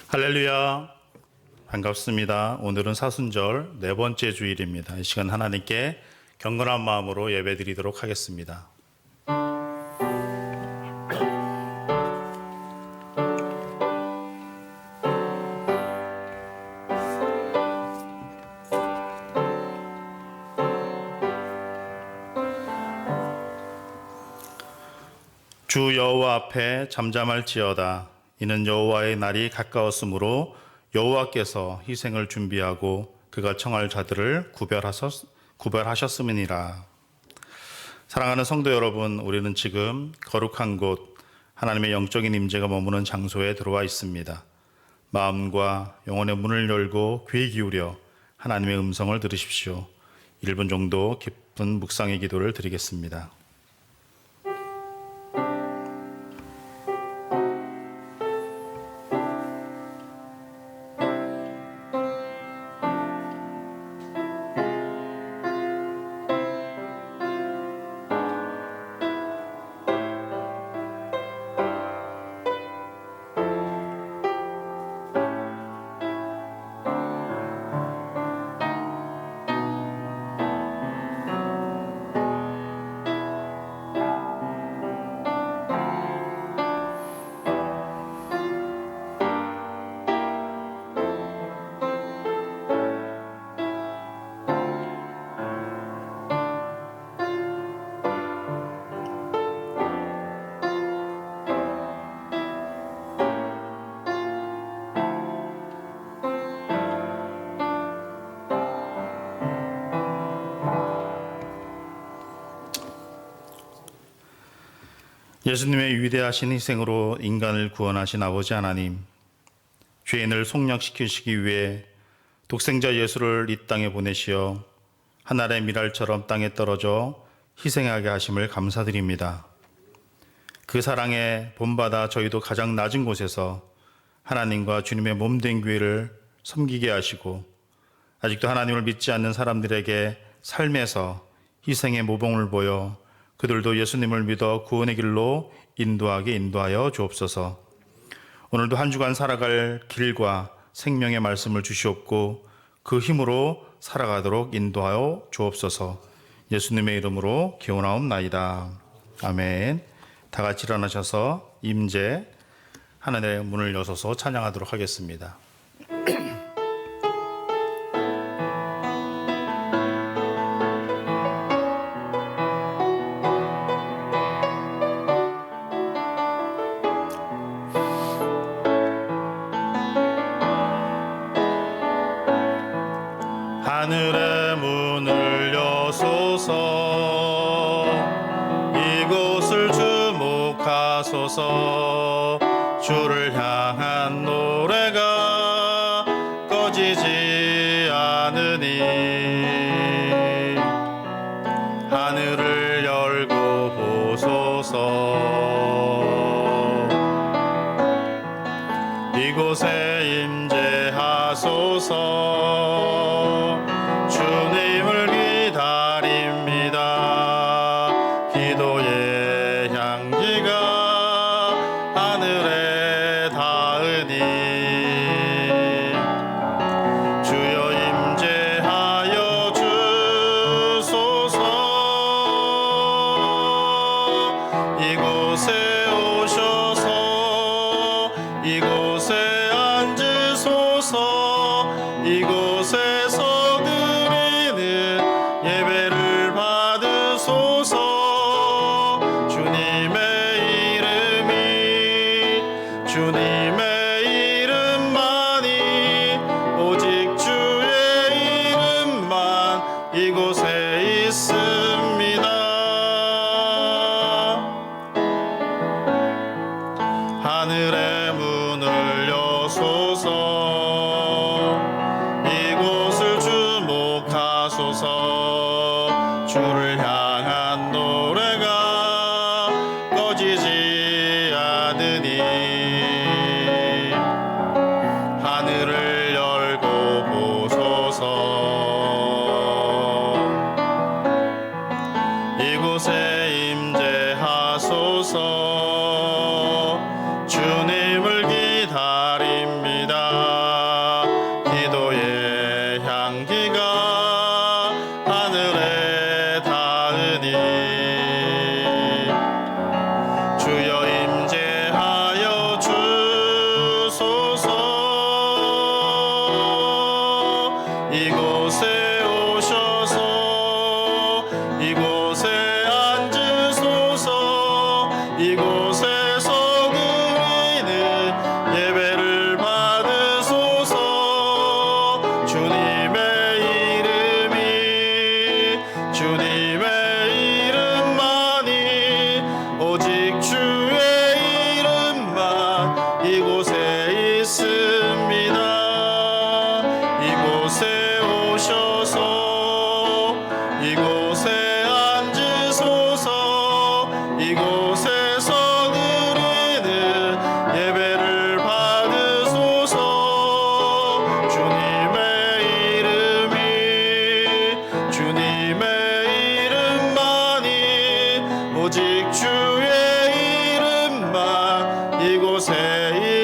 할렐루야, 반갑습니다. 오늘은 사순절 네 번째 주일입니다. 이 시간 하나님께 경건한 마음으로 예배드리도록 하겠습니다. 주 여호와 앞에 잠잠할지어다. 이는 여호와의 날이 가까웠으므로 여호와께서 희생을 준비하고 그가 청할 자들을 구별하셨음이니라. 사랑하는 성도 여러분, 우리는 지금 거룩한 곳 하나님의 영적인 임재가 머무는 장소에 들어와 있습니다. 마음과 영혼의 문을 열고 귀 기울여 하나님의 음성을 들으십시오. 1분 정도 깊은 묵상의 기도를 드리겠습니다. 예수님의 위대하신 희생으로 인간을 구원하신 아버지 하나님, 죄인을 속량시키시기 위해 독생자 예수를 이 땅에 보내시어 하늘의 미랄처럼 땅에 떨어져 희생하게 하심을 감사드립니다. 그 사랑에 본받아 저희도 가장 낮은 곳에서 하나님과 주님의 몸된 교회를 섬기게 하시고, 아직도 하나님을 믿지 않는 사람들에게 삶에서 희생의 모범을 보여 그들도 예수님을 믿어 구원의 길로 인도하여 주옵소서. 오늘도 한 주간 살아갈 길과 생명의 말씀을 주시옵고 그 힘으로 살아가도록 인도하여 주옵소서. 예수님의 이름으로 기원하옵나이다. 아멘. 다 같이 일어나셔서 임재 하나님의 문을 여셔서 찬양하도록 하겠습니다. 하늘의 문을 여소서, 이곳을 주목하소서. 주를 향한 노래가 꺼지지 않으니 하늘을 열고 보소서. 이곳에 임재하소서. 주님을 기다립니다. 기도의 향기가 하늘에 닿으니 주여 임재하여 주소서. 이곳에 오셔서 이곳에 앉으소서. 이곳에서 드리는 예배를 받으소서. 주님의 이름이 주님의 이름만이 오직 주의 이름만 이곳에 있습니다. 하늘의 문을 여소서 이곳을 주목하소서 주를 향한 노래가 꺼지지 않으니 하늘을 열고 보소서 이곳에 임재하소서 주님을 기다립니다. 기도의 향기가 하늘에 닿으니 주여 임재하여 주소서 이곳에 오셔서 이곳에 앉으소서 이곳에서 드리는 예배를 받으소서 주님의 이름이 주님의 이름만이 오직 주의 이름만 이곳에 있습니다. 이곳에 오셔서 이곳에 앉으소서 이곳에서 드리는 예배를 받으소서 주님의 이름이 주님의 이름만이 오직 주의 이름만 이곳에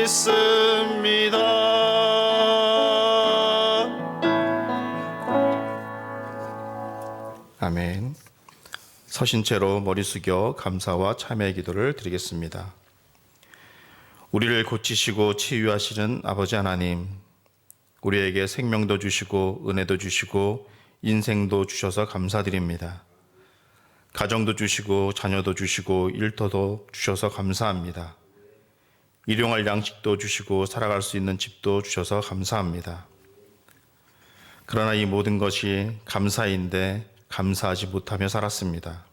있습니다. 아멘. 서신 채로 머리 숙여 감사와 참회의 기도를 드리겠습니다. 우리를 고치시고 치유하시는 아버지 하나님, 우리에게 생명도 주시고 은혜도 주시고 인생도 주셔서 감사드립니다. 가정도 주시고 자녀도 주시고 일터도 주셔서 감사합니다. 일용할 양식도 주시고 살아갈 수 있는 집도 주셔서 감사합니다. 그러나 이 모든 것이 감사인데 감사하지 못하며 살았습니다.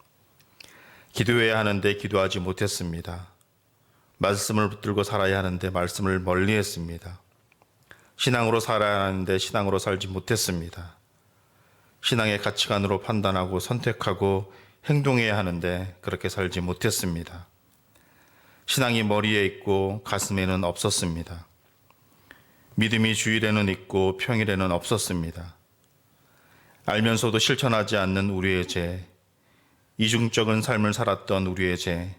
기도해야 하는데 기도하지 못했습니다. 말씀을 붙들고 살아야 하는데 말씀을 멀리했습니다. 신앙으로 살아야 하는데 신앙으로 살지 못했습니다. 신앙의 가치관으로 판단하고 선택하고 행동해야 하는데 그렇게 살지 못했습니다. 신앙이 머리에 있고 가슴에는 없었습니다. 믿음이 주일에는 있고 평일에는 없었습니다. 알면서도 실천하지 않는 우리의 죄, 이중적인 삶을 살았던 우리의 죄,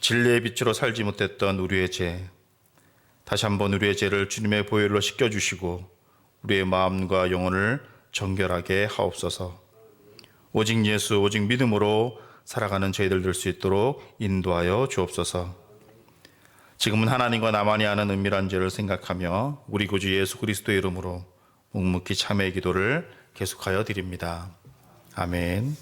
진리의 빛으로 살지 못했던 우리의 죄, 다시 한번 우리의 죄를 주님의 보혈로 씻겨주시고 우리의 마음과 영혼을 정결하게 하옵소서. 오직 예수, 오직 믿음으로 살아가는 저희들 될 수 있도록 인도하여 주옵소서. 지금은 하나님과 나만이 아는 은밀한 죄를 생각하며 우리 구주 예수 그리스도의 이름으로 묵묵히 참회의 기도를 계속하여 드립니다. 아멘.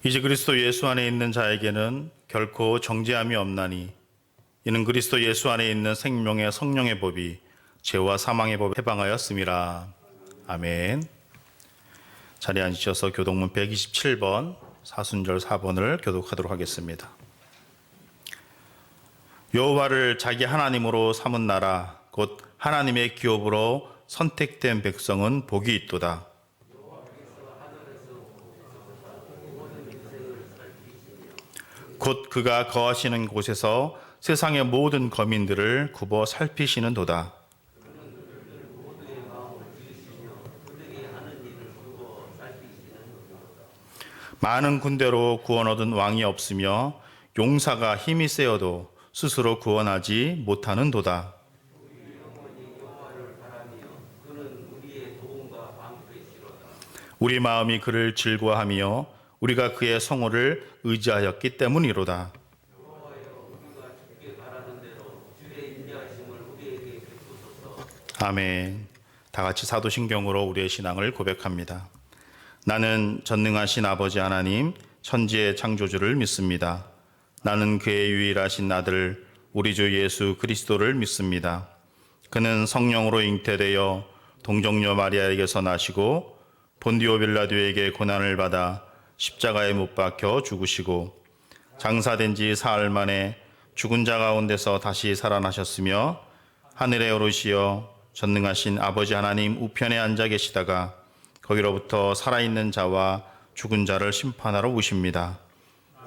이제 그리스도 예수 안에 있는 자에게는 결코 정죄함이 없나니 이는 그리스도 예수 안에 있는 생명의 성령의 법이 죄와 사망의 법에 해방하였음이라. 아멘. 자리에 앉으셔서 교독문 127번 사순절 4번을 교독하도록 하겠습니다. 여호와를 자기 하나님으로 삼은 나라 곧 하나님의 기업으로 선택된 백성은 복이 있도다. 곧 그가 거하시는 곳에서 세상의 모든 거민들을 굽어 살피시는도다. 많은 군대로 구원 얻은 왕이 없으며 용사가 힘이 세어도 스스로 구원하지 못하는도다. 우리 마음이 그를 즐거워하며 우리가 그의 성호를 의지하였기 때문이로다. 아멘. 다 같이 사도신경으로 우리의 신앙을 고백합니다. 나는 전능하신 아버지 하나님, 천지의 창조주를 믿습니다. 나는 그의 유일하신 아들, 우리 주 예수 그리스도를 믿습니다. 그는 성령으로 잉태되어 동정녀 마리아에게서 나시고 본디오 빌라도에게 고난을 받아 십자가에 못 박혀 죽으시고 장사된 지 사흘 만에 죽은 자 가운데서 다시 살아나셨으며 하늘에 오르시어 전능하신 아버지 하나님 우편에 앉아 계시다가 거기로부터 살아있는 자와 죽은 자를 심판하러 오십니다.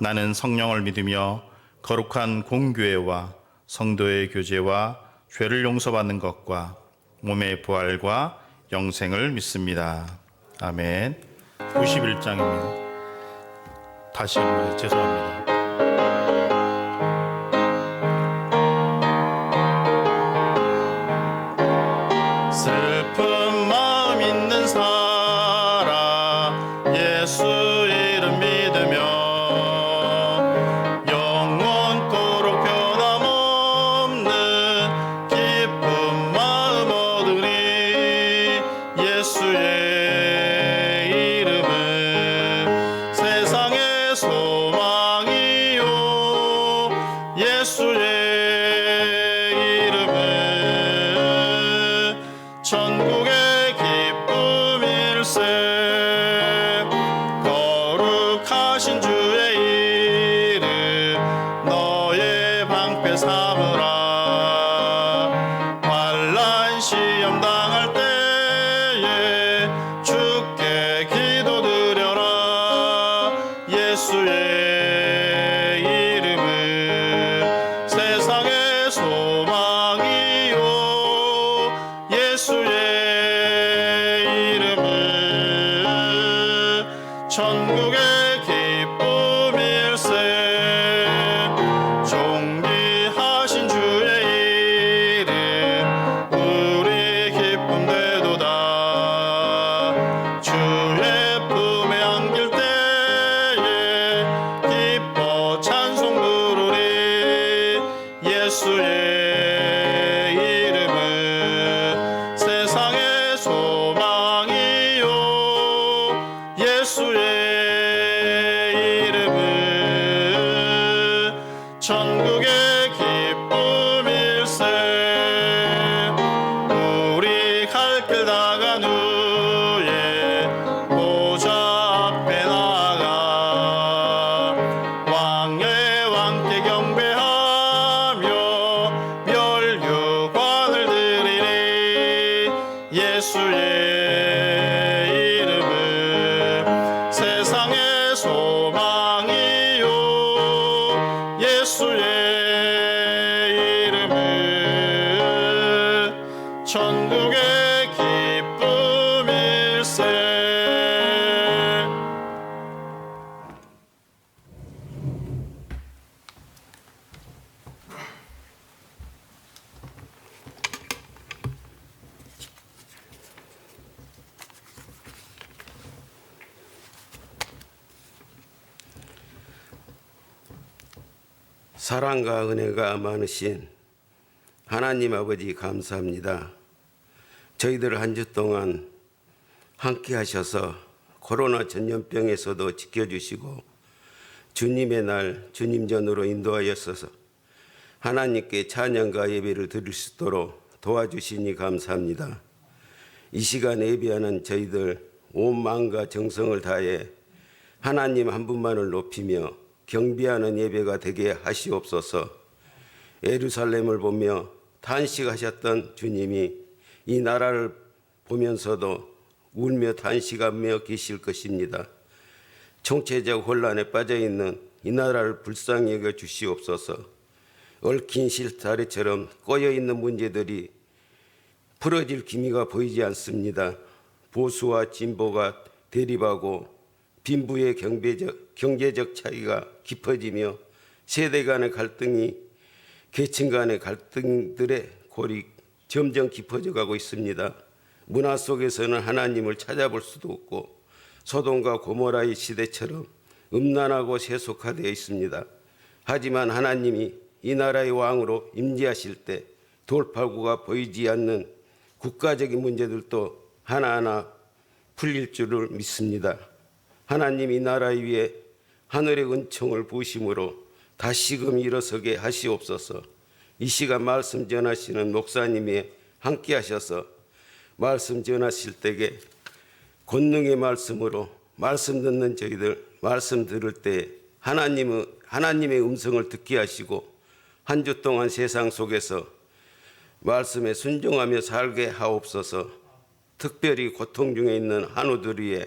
나는 성령을 믿으며 거룩한 공교회와 성도의 교제와 죄를 용서받는 것과 몸의 부활과 영생을 믿습니다. 아멘. 91장입니다. 다시 한번 죄송합니다. 슬픈 마음 있는 사람 예수 이름 믿으며 영원토록 변함없는 기쁜 마음 얻으리. 예수의 이름은 세상의 소망이요 예수의 천국의 기쁨일세. 거룩하신 주의 이름 너의 방패 삼으라. 환난 시험 당할 때에 주께 기도드려라. 예수의 이름은 세상의 소망이요 예수의 이름은 천국의 기쁨일세. 존귀하신 주의 이름 우리 기쁨 되도다. 주의 품에 안길 때에 기뻐 찬송 부르리. 예수의 세상의 소망이요 예수의 이름은 천국의 기쁨일세. 우리 갈 길 다간 후에 보좌 앞에 나가 왕의 왕께 경배하며 멸류관을 드리리. 예수의 이름은 세상의 소망이요 예수의 이름은 천국의 기쁨일세. 사랑과 은혜가 많으신 하나님 아버지 감사합니다. 저희들 한 주 동안 함께 하셔서 코로나 전염병에서도 지켜주시고 주님의 날 주님 전으로 인도하였어서 하나님께 찬양과 예배를 드릴 수 있도록 도와주시니 감사합니다. 이 시간 예배하는 저희들 온 마음과 정성을 다해 하나님 한 분만을 높이며 경배하는 예배가 되게 하시옵소서. 예루살렘을 보며 탄식하셨던 주님이 이 나라를 보면서도 울며 탄식하며 계실 것입니다. 총체적 혼란에 빠져 있는 이 나라를 불쌍히 여겨 주시옵소서. 얽힌 실타래처럼 꼬여 있는 문제들이 풀어질 기미가 보이지 않습니다. 보수와 진보가 대립하고 빈부의 경제적 차이가 깊어지며 세대 간의 갈등이 계층 간의 갈등들의 골이 점점 깊어져 가고 있습니다. 문화 속에서는 하나님을 찾아볼 수도 없고 소돔과 고모라의 시대처럼 음란하고 세속화되어 있습니다. 하지만 하나님이 이 나라의 왕으로 임재하실 때 돌파구가 보이지 않는 국가적인 문제들도 하나하나 풀릴 줄을 믿습니다. 하나님 이 나라 위에 하늘의 은총을 부으심으로 다시금 일어서게 하시옵소서. 이 시간 말씀 전하시는 목사님이 함께 하셔서 말씀 전하실 때에 권능의 말씀으로 말씀 듣는 저희들 말씀 들을 때 하나님의 음성을 듣게 하시고 한 주 동안 세상 속에서 말씀에 순종하며 살게 하옵소서. 특별히 고통 중에 있는 한우들 위에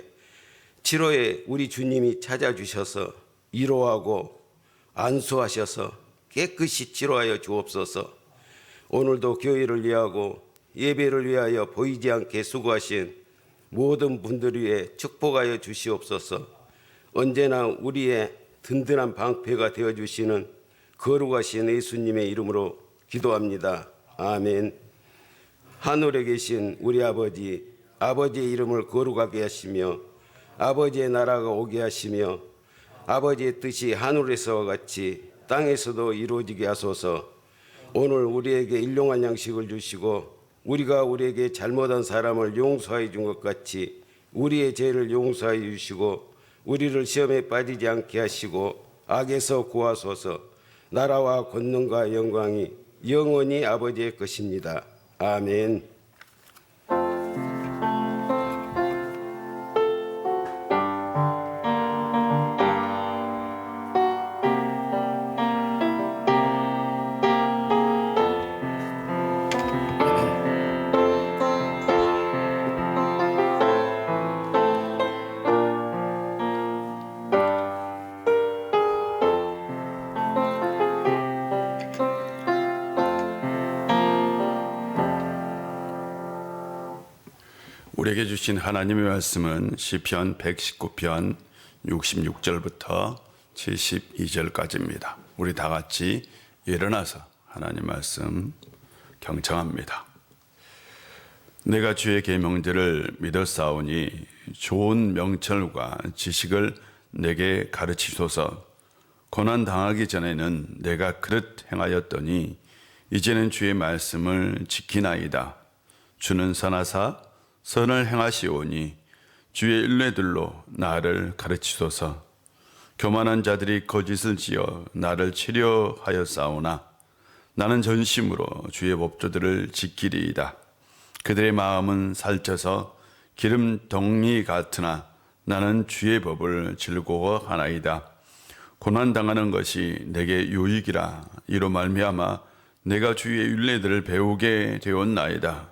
치료에 우리 주님이 찾아주셔서 위로하고 안수하셔서 깨끗이 치료하여 주옵소서. 오늘도 교회를 위하고 예배를 위하여 보이지 않게 수고하신 모든 분들 위해 축복하여 주시옵소서. 언제나 우리의 든든한 방패가 되어주시는 거룩하신 예수님의 이름으로 기도합니다. 아멘. 하늘에 계신 우리 아버지의 이름을 거룩하게 하시며 아버지의 나라가 오게 하시며 아버지의 뜻이 하늘에서와 같이 땅에서도 이루어지게 하소서. 오늘 우리에게 일용할 양식을 주시고 우리가 우리에게 잘못한 사람을 용서해 준 것 같이 우리의 죄를 용서해 주시고 우리를 시험에 빠지지 않게 하시고 악에서 구하소서. 나라와 권능과 영광이 영원히 아버지의 것입니다. 아멘. 우리에게 주신 하나님의 말씀은 시편 119편 66절부터 72절까지입니다. 우리 다 같이 일어나서 하나님 말씀 경청합니다. 내가 주의 계명들을 믿었사오니 좋은 명철과 지식을 내게 가르치소서. 고난 당하기 전에는 내가 그릇 행하였더니 이제는 주의 말씀을 지키나이다. 주는 선하사 선을 행하시오니 주의 율례들로 나를 가르치소서. 교만한 자들이 거짓을 지어 나를 치려하였사오나 나는 전심으로 주의 법조들을 지키리이다. 그들의 마음은 살쪄서 기름 덩이 같으나 나는 주의 법을 즐거워하나이다. 고난당하는 것이 내게 유익이라. 이로 말미암아 내가 주의 율례들을 배우게 되었나이다.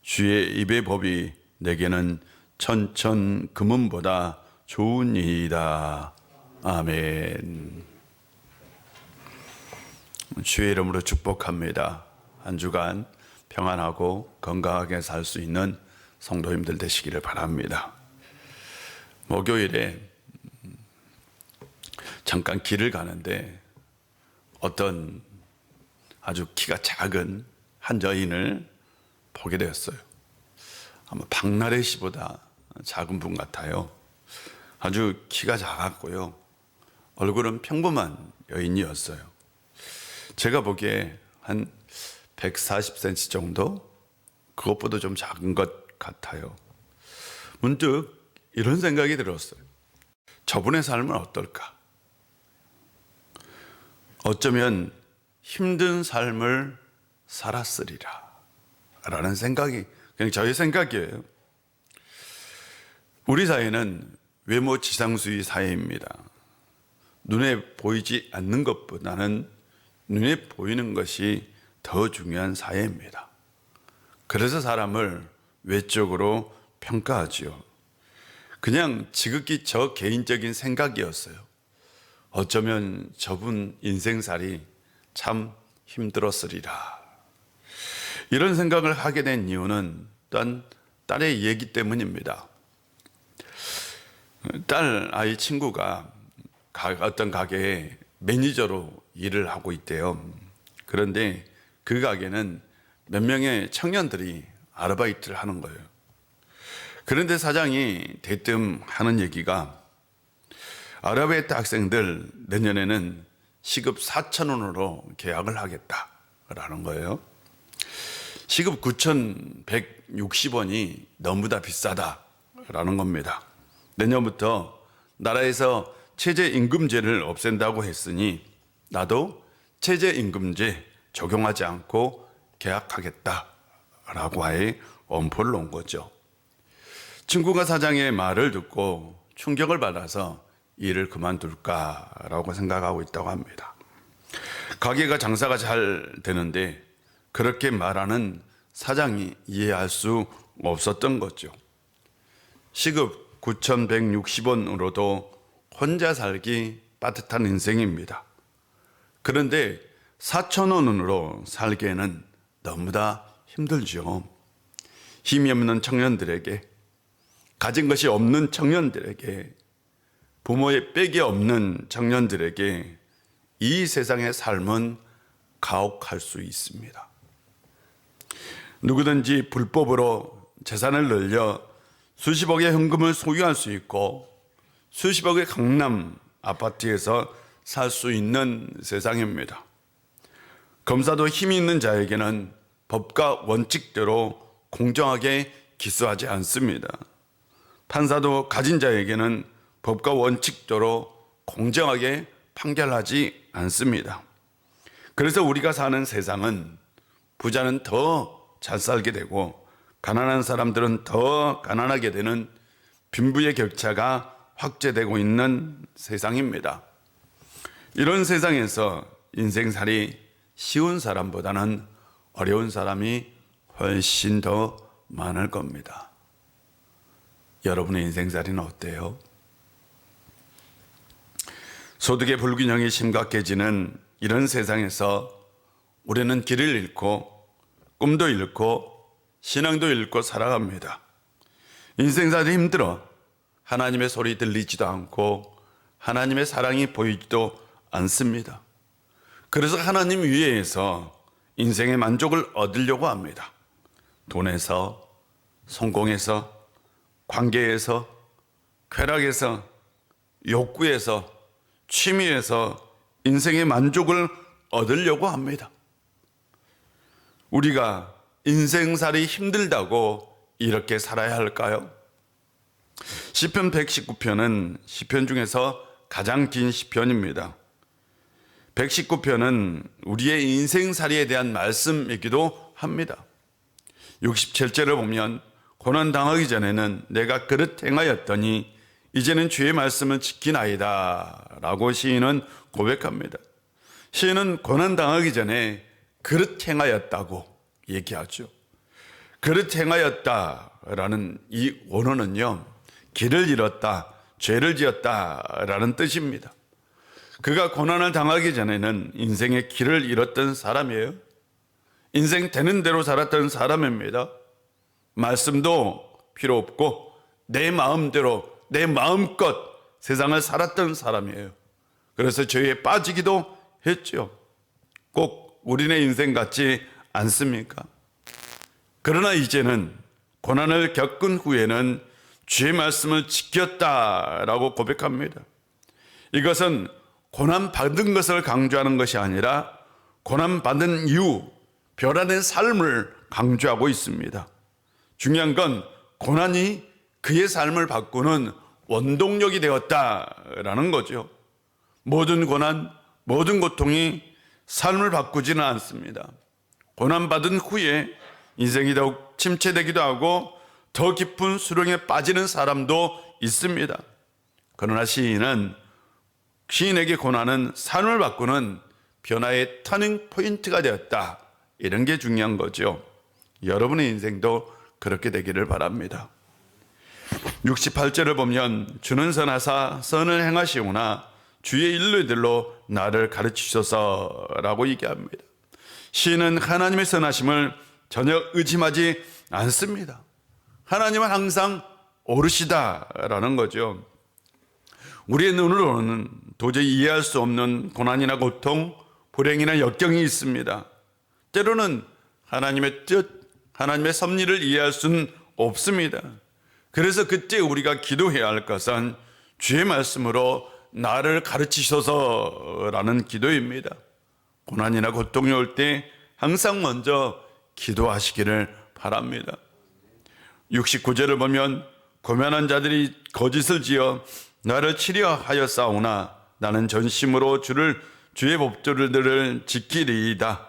주의 입의 법이 내게는 천천 금은보다 좋은 이이다. 아멘. 주의 이름으로 축복합니다. 한 주간 평안하고 건강하게 살 수 있는 성도님들 되시기를 바랍니다. 목요일에 잠깐 길을 가는데 어떤 아주 키가 작은 한 여인을 보게 되었어요. 아마 박나래 씨보다 작은 분 같아요. 아주 키가 작았고요. 얼굴은 평범한 여인이었어요. 제가 보기에 한 140cm 정도? 그것보다 좀 작은 것 같아요. 문득 이런 생각이 들었어요. 저분의 삶은 어떨까? 어쩌면 힘든 삶을 살았으리라 라는 생각이 그냥 저의 생각이에요. 우리 사회는 외모 지상주의 사회입니다. 눈에 보이지 않는 것보다는 눈에 보이는 것이 더 중요한 사회입니다. 그래서 사람을 외적으로 평가하지요. 그냥 지극히 저 개인적인 생각이었어요. 어쩌면 저분 인생살이 참 힘들었으리라. 이런 생각을 하게 된 이유는 또한 딸의 얘기 때문입니다. 딸 아이 친구가 어떤 가게에 매니저로 일을 하고 있대요. 그런데 그 가게는 몇 명의 청년들이 아르바이트를 하는 거예요. 그런데 사장이 대뜸 하는 얘기가 아르바이트 학생들 내년에는 시급 4,000원으로 계약을 하겠다라는 거예요. 시급 9,160원이 너무나 비싸다라는 겁니다. 내년부터 나라에서 최저임금제를 없앤다고 했으니 나도 최저임금제 적용하지 않고 계약하겠다라고 아예 엄포를 놓은 거죠. 친구가 사장의 말을 듣고 충격을 받아서 일을 그만둘까라고 생각하고 있다고 합니다. 가게가 장사가 잘 되는데 그렇게 말하는 사장이 이해할 수 없었던 거죠. 시급 9,160원으로도 혼자 살기 빠듯한 인생입니다. 그런데 4,000원으로 살기에는 너무나 힘들죠. 힘이 없는 청년들에게, 가진 것이 없는 청년들에게, 부모의 빽이 없는 청년들에게 이 세상의 삶은 가혹할 수 있습니다. 누구든지 불법으로 재산을 늘려 수십억의 현금을 소유할 수 있고 수십억의 강남 아파트에서 살 수 있는 세상입니다. 검사도 힘이 있는 자에게는 법과 원칙대로 공정하게 기소하지 않습니다. 판사도 가진 자에게는 법과 원칙대로 공정하게 판결하지 않습니다. 그래서 우리가 사는 세상은 부자는 더 잘 살게 되고 가난한 사람들은 더 가난하게 되는 빈부의 격차가 확대되고 있는 세상입니다. 이런 세상에서 인생살이 쉬운 사람보다는 어려운 사람이 훨씬 더 많을 겁니다. 여러분의 인생살이는 어때요? 소득의 불균형이 심각해지는 이런 세상에서 우리는 길을 잃고 꿈도 잃고 신앙도 잃고 살아갑니다. 인생살이 힘들어 하나님의 소리 들리지도 않고 하나님의 사랑이 보이지도 않습니다. 그래서 하나님 위에서 인생의 만족을 얻으려고 합니다. 돈에서, 성공에서, 관계에서, 쾌락에서, 욕구에서, 취미에서 인생의 만족을 얻으려고 합니다. 우리가 인생살이 힘들다고 이렇게 살아야 할까요? 시편 119편은 시편 중에서 가장 긴 시편입니다. 119편은 우리의 인생살이에 대한 말씀이기도 합니다. 67절을 보면 고난당하기 전에는 내가 그릇 행하였더니 이제는 주의 말씀을 지키나이다 라고 시인은 고백합니다. 시인은 고난당하기 전에 그릇 행하였다고 얘기하죠. 그릇 행하였다라는 이 원어는요, 길을 잃었다, 죄를 지었다라는 뜻입니다. 그가 고난을 당하기 전에는 인생의 길을 잃었던 사람이에요. 인생 되는 대로 살았던 사람입니다. 말씀도 필요 없고 내 마음대로 내 마음껏 세상을 살았던 사람이에요. 그래서 죄에 빠지기도 했죠. 꼭 우리네 인생 같지 않습니까? 그러나 이제는 고난을 겪은 후에는 주의 말씀을 지켰다라고 고백합니다. 이것은 고난받은 것을 강조하는 것이 아니라 고난받은 이후 변화된 삶을 강조하고 있습니다. 중요한 건 고난이 그의 삶을 바꾸는 원동력이 되었다라는 거죠. 모든 고난, 모든 고통이 삶을 바꾸지는 않습니다. 고난받은 후에 인생이 더욱 침체되기도 하고 더 깊은 수렁에 빠지는 사람도 있습니다. 그러나 시인에게 고난은 삶을 바꾸는 변화의 터닝 포인트가 되었다. 이런 게 중요한 거죠. 여러분의 인생도 그렇게 되기를 바랍니다. 68절을 보면 주는 선하사 선을 행하시오나 주의 인류들로 나를 가르치소서라고 얘기합니다. 시인은 하나님의 선하심을 전혀 의심하지 않습니다. 하나님은 항상 옳으시다라는 거죠. 우리의 눈으로는 도저히 이해할 수 없는 고난이나 고통, 불행이나 역경이 있습니다. 때로는 하나님의 뜻, 하나님의 섭리를 이해할 수는 없습니다. 그래서 그때 우리가 기도해야 할 것은 주의 말씀으로 나를 가르치소서라는 기도입니다. 고난이나 고통이 올 때 항상 먼저 기도하시기를 바랍니다. 69절을 보면 고면한 자들이 거짓을 지어 나를 치려하였사오나 나는 전심으로 주의 법도들을 지키리이다.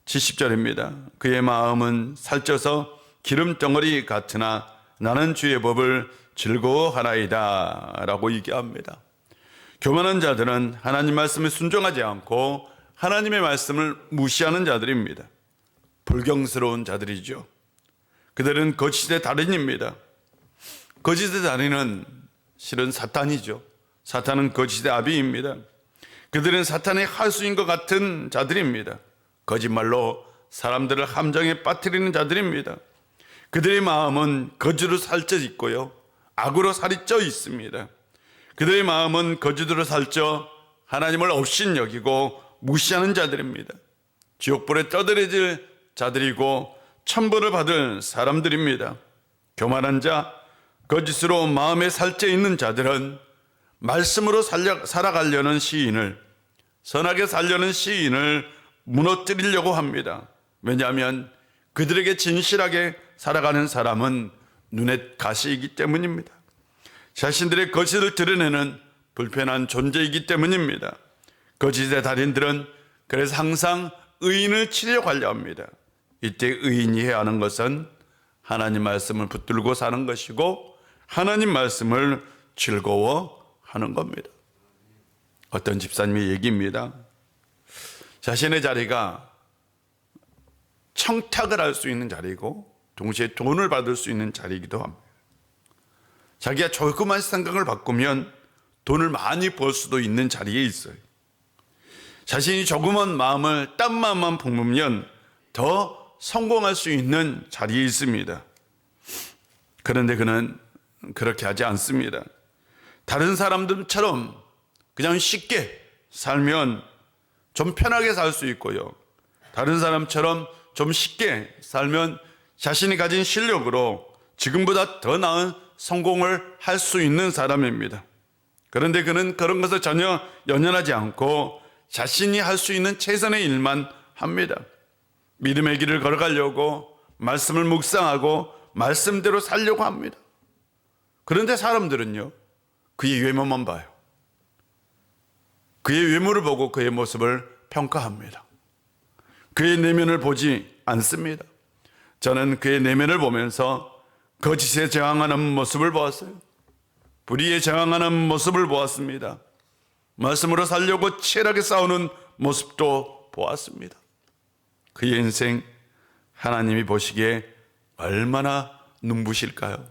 70절입니다. 그의 마음은 살쪄서 기름덩어리 같으나 나는 주의 법을 즐거워하나이다 라고 얘기합니다. 교만한 자들은 하나님 말씀에 순종하지 않고 하나님의 말씀을 무시하는 자들입니다. 불경스러운 자들이죠. 그들은 거짓의 달인입니다. 거짓의 달인은 실은 사탄이죠. 사탄은 거짓의 아비입니다. 그들은 사탄의 하수인 것 같은 자들입니다. 거짓말로 사람들을 함정에 빠뜨리는 자들입니다. 그들의 마음은 거짓으로 살쪄 있고요, 악으로 살이 쪄 있습니다. 그들의 마음은 거짓으로 살쪄 하나님을 없인 여기고 무시하는 자들입니다. 지옥불에 떠들어질 자들이고 천벌을 받을 사람들입니다. 교만한 자, 거짓으로 마음에 살쪄 있는 자들은 말씀으로 살아가려는 시인을, 선하게 살려는 시인을 무너뜨리려고 합니다. 왜냐하면 그들에게 진실하게 살아가는 사람은 눈에 가시이기 때문입니다. 자신들의 거짓을 드러내는 불편한 존재이기 때문입니다. 거짓의 달인들은 그래서 항상 의인을 치려고 하려 합니다. 이때 의인이 해야 하는 것은 하나님 말씀을 붙들고 사는 것이고 하나님 말씀을 즐거워하는 겁니다. 어떤 집사님의 얘기입니다. 자신의 자리가 청탁을 할 수 있는 자리고 동시에 돈을 받을 수 있는 자리이기도 합니다. 자기가 조그만 생각을 바꾸면 돈을 많이 벌 수도 있는 자리에 있어요. 자신이 조그만 마음을, 딴 마음만 품으면 더 성공할 수 있는 자리에 있습니다. 그런데 그는 그렇게 하지 않습니다. 다른 사람들처럼 그냥 쉽게 살면 좀 편하게 살 수 있고요, 다른 사람처럼 좀 쉽게 살면 자신이 가진 실력으로 지금보다 더 나은 성공을 할 수 있는 사람입니다. 그런데 그는 그런 것을 전혀 연연하지 않고 자신이 할 수 있는 최선의 일만 합니다. 믿음의 길을 걸어가려고 말씀을 묵상하고 말씀대로 살려고 합니다. 그런데 사람들은요, 그의 외모만 봐요. 그의 외모를 보고 그의 모습을 평가합니다. 그의 내면을 보지 않습니다. 저는 그의 내면을 보면서 거짓에 저항하는 모습을 보았어요. 불의에 저항하는 모습을 보았습니다. 말씀으로 살려고 치열하게 싸우는 모습도 보았습니다. 그의 인생 하나님이 보시기에 얼마나 눈부실까요?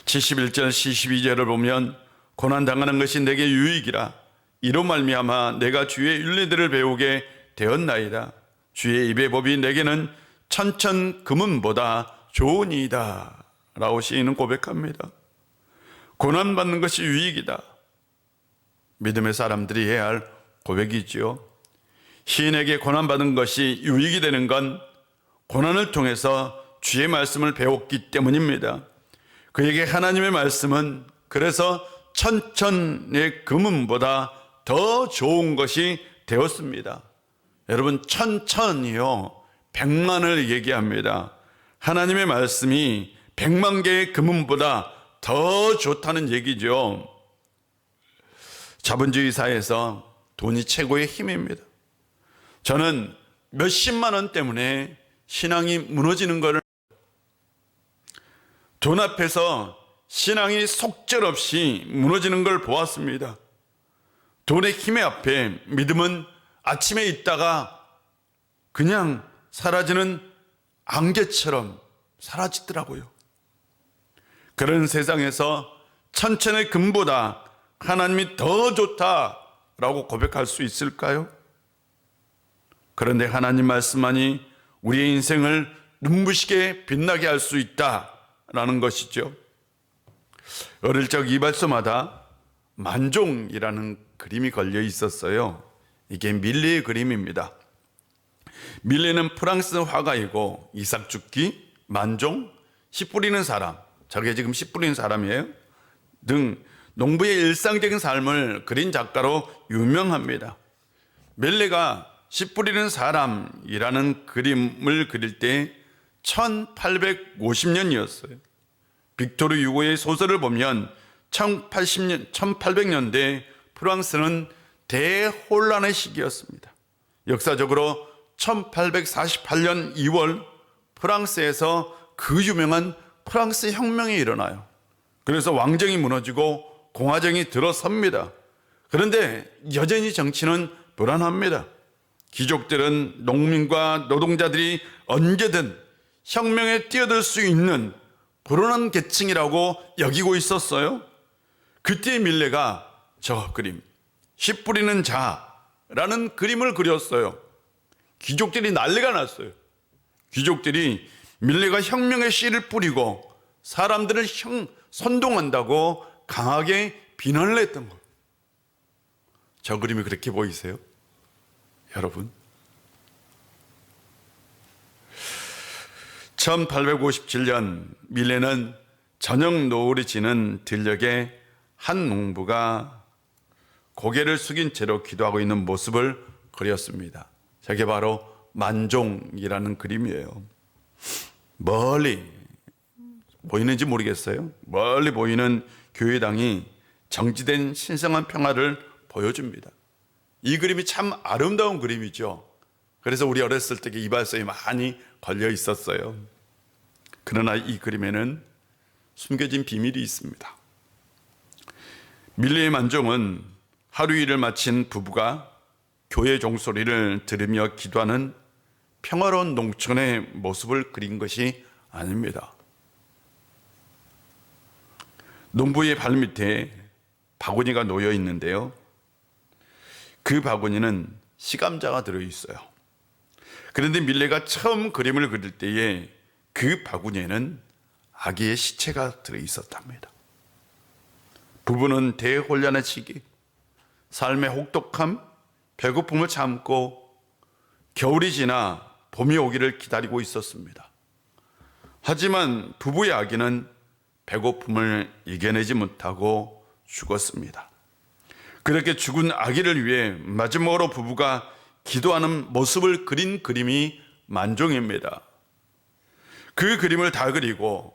71절 72절을 보면 고난당하는 것이 내게 유익이라 이로 말미암아 내가 주의 율례들을 배우게 되었나이다. 주의 입의 법이 내게는 천천 금은보다 좋으니이다 라고 시인은 고백합니다. 고난받는 것이 유익이다. 믿음의 사람들이 해야 할 고백이지요. 시인에게 고난받은 것이 유익이 되는 건 고난을 통해서 주의 말씀을 배웠기 때문입니다. 그에게 하나님의 말씀은 그래서 천천의 금은보다 더 좋은 것이 되었습니다. 여러분, 천천이요, 100만을 얘기합니다. 하나님의 말씀이 100만 개의 금은보다 더 좋다는 얘기죠. 자본주의 사회에서 돈이 최고의 힘입니다. 저는 몇십만 원 때문에 신앙이 무너지는 것을 돈 앞에서 신앙이 속절없이 무너지는 걸 보았습니다. 돈의 힘의 앞에 믿음은 아침에 있다가 그냥 사라지는 안개처럼 사라지더라고요. 그런 세상에서 천천의 금보다 하나님이 더 좋다라고 고백할 수 있을까요? 그런데 하나님 말씀만이 우리의 인생을 눈부시게 빛나게 할 수 있다라는 것이죠. 어릴 적 이발소마다 만종이라는 그림이 걸려 있었어요. 이게 밀레의 그림입니다. 밀레는 프랑스 화가이고 이삭 죽기, 만종, 씨 뿌리는 사람, 저게 지금 씨 뿌리는 사람이에요. 등 농부의 일상적인 삶을 그린 작가로 유명합니다. 밀레가 씨 뿌리는 사람이라는 그림을 그릴 때 1850년이었어요. 빅토르 유고의 소설을 보면 1800년대 프랑스는 대혼란의 시기였습니다. 역사적으로 1848년 2월 프랑스에서 그 유명한 프랑스 혁명이 일어나요. 그래서 왕정이 무너지고 공화정이 들어섭니다. 그런데 여전히 정치는 불안합니다. 귀족들은 농민과 노동자들이 언제든 혁명에 뛰어들 수 있는 불운한 계층이라고 여기고 있었어요. 그때 밀레가 저 그림, 씨 뿌리는 자라는 그림을 그렸어요. 귀족들이 난리가 났어요. 귀족들이 밀레가 혁명의 씨를 뿌리고 사람들을 선동한다고 강하게 비난을 했던 거예요. 저 그림이 그렇게 보이세요? 여러분, 1857년 밀레는 저녁 노을이 지는 들녘에 한 농부가 고개를 숙인 채로 기도하고 있는 모습을 그렸습니다. 저게 바로 만종이라는 그림이에요. 멀리 보이는지 모르겠어요. 멀리 보이는 교회당이 정지된 신성한 평화를 보여줍니다. 이 그림이 참 아름다운 그림이죠. 그래서 우리 어렸을 때 이발소에 많이 걸려 있었어요. 그러나 이 그림에는 숨겨진 비밀이 있습니다. 밀레의 만종은 하루 일을 마친 부부가 교회 종소리를 들으며 기도하는 평화로운 농촌의 모습을 그린 것이 아닙니다. 농부의 발밑에 바구니가 놓여 있는데요. 그 바구니는 시감자가 들어있어요. 그런데 밀레가 처음 그림을 그릴 때에 그 바구니에는 아기의 시체가 들어있었답니다. 부부는 대혼란의 시기, 삶의 혹독함, 배고픔을 참고 겨울이 지나 봄이 오기를 기다리고 있었습니다. 하지만 부부의 아기는 배고픔을 이겨내지 못하고 죽었습니다. 그렇게 죽은 아기를 위해 마지막으로 부부가 기도하는 모습을 그린 그림이 만종입니다. 그 그림을 다 그리고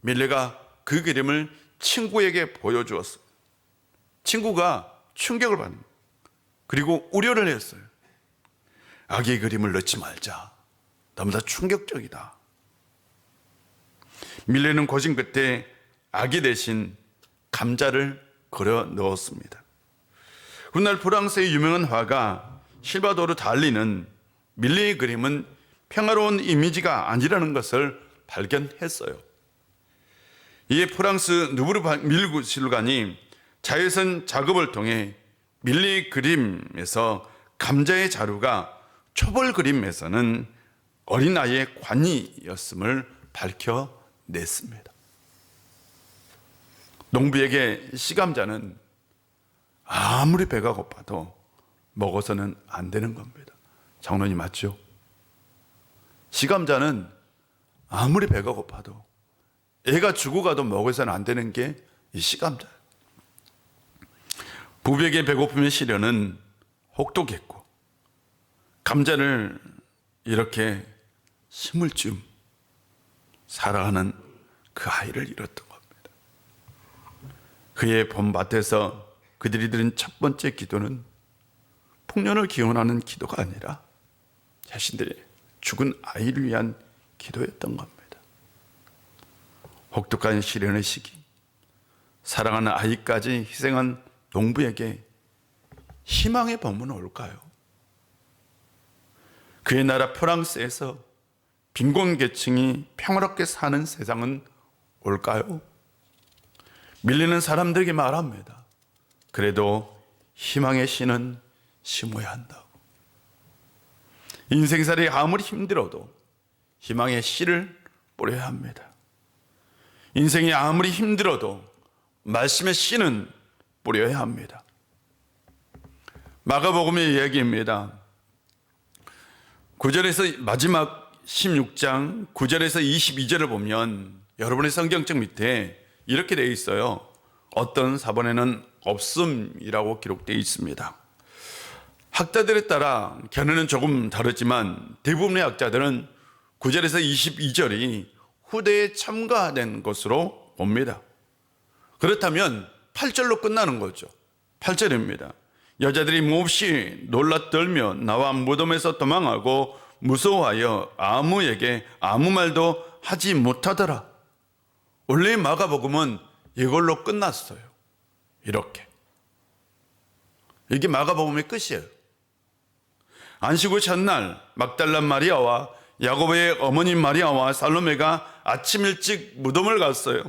밀레가 그 그림을 친구에게 보여주었어요. 친구가 충격을 받는 거예요. 그리고 우려를 했어요. 아기의 그림을 넣지 말자. 너무나 충격적이다. 밀레는 고심 끝에 아기 대신 감자를 그려 넣었습니다. 훗날 프랑스의 유명한 화가 실바도르 달리는 밀레의 그림은 평화로운 이미지가 아니라는 것을 발견했어요. 이에 프랑스 누브르 미술관이 자외선 작업을 통해 밀레의 그림에서 감자의 자루가 초벌 그림에서는 어린아이의 관이었음을 밝혀냈습니다. 농부에게 시감자는 아무리 배가 고파도 먹어서는 안 되는 겁니다. 장로님 맞죠? 시감자는 아무리 배가 고파도 애가 죽어가도 먹어서는 안 되는 게 이 시감자예요. 부부에게 배고픔의 시련은 혹독했고 감자를 이렇게 힘을 좀 살아가는 그 아이를 잃었던 겁니다. 그의 봄밭에서 그들이 드린 첫 번째 기도는 풍년을 기원하는 기도가 아니라 자신들의 죽은 아이를 위한 기도였던 겁니다. 혹독한 시련의 시기, 사랑하는 아이까지 희생한 농부에게 희망의 봄은 올까요? 그의 나라 프랑스에서 빈곤 계층이 평화롭게 사는 세상은 올까요? 밀리는 사람들에게 말합니다. 그래도 희망의 씨는 심어야 한다고. 인생살이 아무리 힘들어도 희망의 씨를 뿌려야 합니다. 인생이 아무리 힘들어도 말씀의 씨는 뿌려야 합니다. 마가복음의 이야기입니다. 9절에서 마지막 16장 9절에서 22절을 보면 여러분의 성경책 밑에 이렇게 되어 있어요. 어떤 사본에는 없음이라고 기록되어 있습니다. 학자들에 따라 견해는 조금 다르지만 대부분의 학자들은 9절에서 22절이 후대에 첨가된 것으로 봅니다. 그렇다면 8절로 끝나는 거죠. 8절입니다. 여자들이 몹시 놀라떨며 나와 무덤에서 도망하고 무서워하여 아무에게 아무 말도 하지 못하더라. 원래 마가복음은 이걸로 끝났어요. 이렇게. 이게 마가복음의 끝이에요. 안식 후 첫날 막달라 마리아와 야고보의 어머니 마리아와 살로메가 아침 일찍 무덤을 갔어요.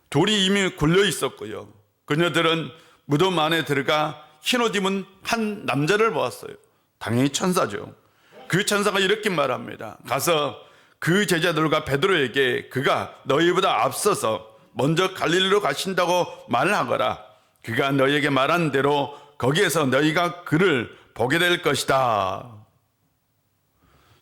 돌이 이미 굴려 있었고요. 그녀들은 무덤 안에 들어가 흰옷 입은 한 남자를 보았어요. 당연히 천사죠. 그 천사가 이렇게 말합니다. 가서 그 제자들과 베드로에게 그가 너희보다 앞서서 먼저 갈릴리로 가신다고 말을 하거라. 그가 너희에게 말한 대로 거기에서 너희가 그를 보게 될 것이다.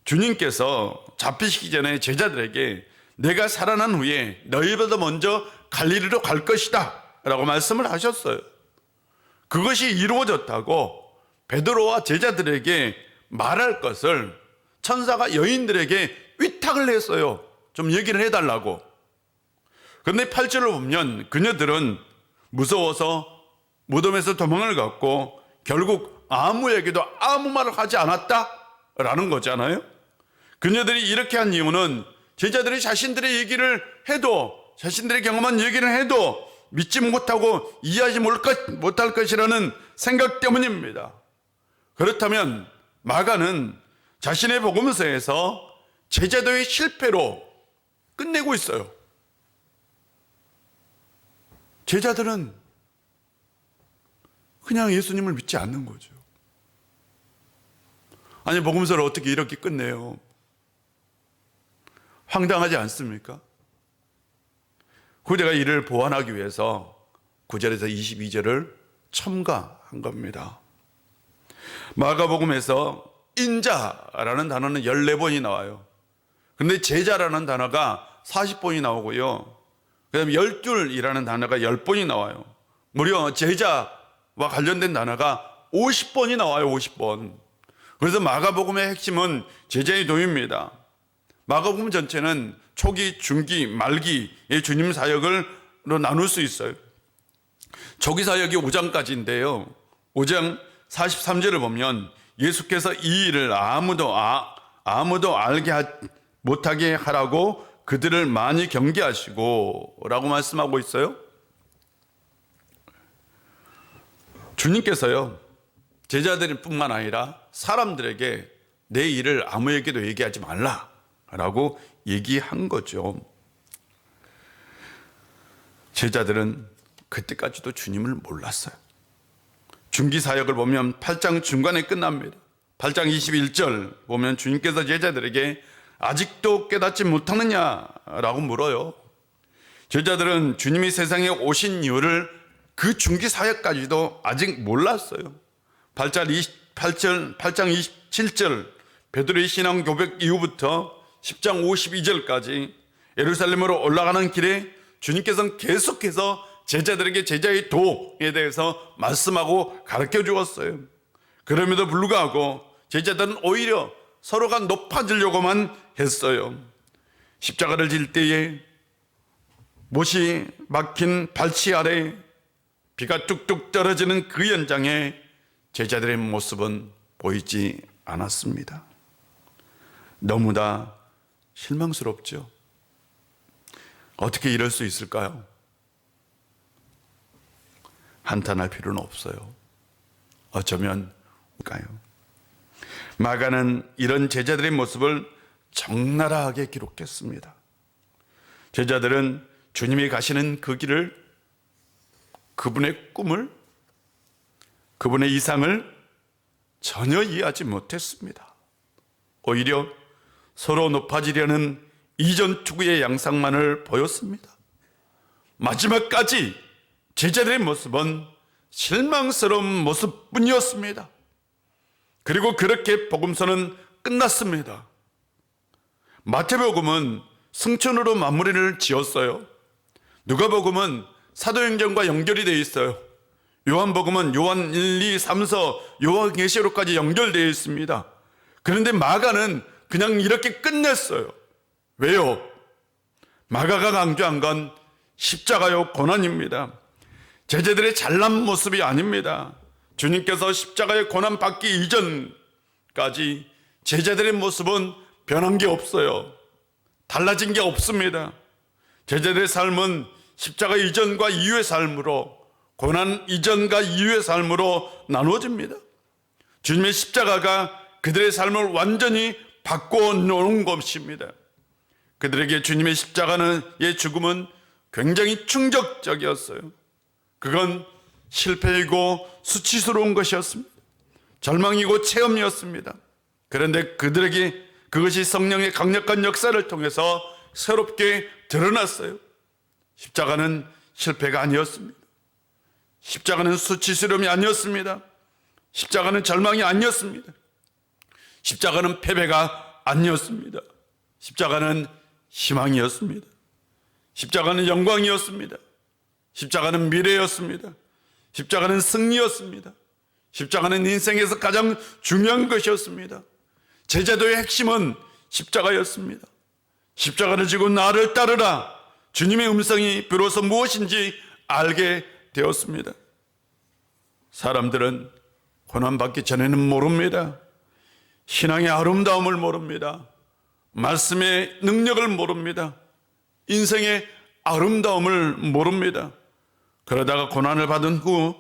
주님께서 잡히시기 전에 제자들에게 내가 살아난 후에 너희보다 먼저 갈릴리로 갈 것이다 라고 말씀을 하셨어요. 그것이 이루어졌다고 베드로와 제자들에게 말할 것을 천사가 여인들에게 위탁을 했어요. 좀 얘기를 해달라고. 그런데 8절을 보면 그녀들은 무서워서 무덤에서 도망을 갔고 결국 아무에게도 아무 말을 하지 않았다라는 거잖아요. 그녀들이 이렇게 한 이유는 제자들이 자신들의 얘기를 해도, 자신들의 경험한 얘기를 해도 믿지 못하고 이해하지 못할 것이라는 생각 때문입니다. 그렇다면 마가는 자신의 복음서에서 제자도의 실패로 끝내고 있어요. 제자들은 그냥 예수님을 믿지 않는 거죠. 아니, 복음서를 어떻게 이렇게 끝내요? 황당하지 않습니까? 후대가 이를 보완하기 위해서 9절에서 22절을 첨가한 겁니다. 마가복음에서 인자라는 단어는 14번이 나와요. 그런데 제자라는 단어가 40번이 나오고요. 그 다음에 열둘이라는 단어가 10번이 나와요. 무려 제자와 관련된 단어가 50번이 나와요. 50번. 그래서 마가복음의 핵심은 제자의 도입니다. 마가복음 전체는 초기, 중기, 말기의 주님 사역으로 나눌 수 있어요. 초기 사역이 5장까지인데요. 5장 43절을 보면 예수께서 이 일을 아무도 알게 못하게 하라고 그들을 많이 경계하시고 라고 말씀하고 있어요. 주님께서요, 제자들 뿐만 아니라 사람들에게 내 일을 아무에게도 얘기하지 말라라고 얘기한 거죠. 제자들은 그때까지도 주님을 몰랐어요. 중기사역을 보면 8장 중간에 끝납니다. 8장 21절 보면 주님께서 제자들에게 아직도 깨닫지 못하느냐라고 물어요. 제자들은 주님이 세상에 오신 이유를 그 중기사역까지도 아직 몰랐어요. 8장 27절 베드로의 신앙 고백 이후부터 10장 52절까지 예루살렘으로 올라가는 길에 주님께서는 계속해서 제자들에게 제자의 도에 대해서 말씀하고 가르쳐 주었어요. 그럼에도 불구하고 제자들은 오히려 서로가 높아지려고만 했어요. 십자가를 질 때에 못이 박힌 발치 아래 비가 뚝뚝 떨어지는 그 현장에 제자들의 모습은 보이지 않았습니다. 너무나 실망스럽죠. 어떻게 이럴 수 있을까요? 한탄할 필요는 없어요. 어쩌면 까요. 마가는 이런 제자들의 모습을 적나라하게 기록했습니다. 제자들은 주님이 가시는 그 길을, 그분의 꿈을, 그분의 이상을 전혀 이해하지 못했습니다. 오히려 서로 높아지려는 이전 투구의 양상만을 보였습니다. 마지막까지 제자들의 모습은 실망스러운 모습뿐이었습니다. 그리고 그렇게 복음서는 끝났습니다. 마태복음은 승천으로 마무리를 지었어요. 누가복음은 사도행전과 연결이 되어 있어요. 요한복음은 요한 1, 2, 3서 요한계시록까지 연결되어 있습니다. 그런데 마가는 그냥 이렇게 끝냈어요. 왜요? 마가가 강조한 건 십자가요 고난입니다. 제자들의 잘난 모습이 아닙니다. 주님께서 십자가의 고난 받기 이전까지 제자들의 모습은 변한 게 없어요. 달라진 게 없습니다. 제자들의 삶은 십자가 이전과 이후의 삶으로, 고난 이전과 이후의 삶으로 나누어집니다. 주님의 십자가가 그들의 삶을 완전히 바꿔놓은 것입니다. 그들에게 주님의 십자가의 죽음은 굉장히 충격적이었어요. 그건 실패이고 수치스러운 것이었습니다. 절망이고 체험이었습니다. 그런데 그들에게 그것이 성령의 강력한 역사를 통해서 새롭게 드러났어요. 십자가는 실패가 아니었습니다. 십자가는 수치스러움이 아니었습니다. 십자가는 절망이 아니었습니다. 십자가는 패배가 아니었습니다. 십자가는 희망이었습니다. 십자가는 영광이었습니다. 십자가는 미래였습니다. 십자가는 승리였습니다. 십자가는 인생에서 가장 중요한 것이었습니다. 제자도의 핵심은 십자가였습니다. 십자가를 지고 나를 따르라. 주님의 음성이 비로소 무엇인지 알게 되었습니다. 사람들은 고난받기 전에는 모릅니다. 신앙의 아름다움을 모릅니다. 말씀의 능력을 모릅니다. 인생의 아름다움을 모릅니다. 그러다가 고난을 받은 후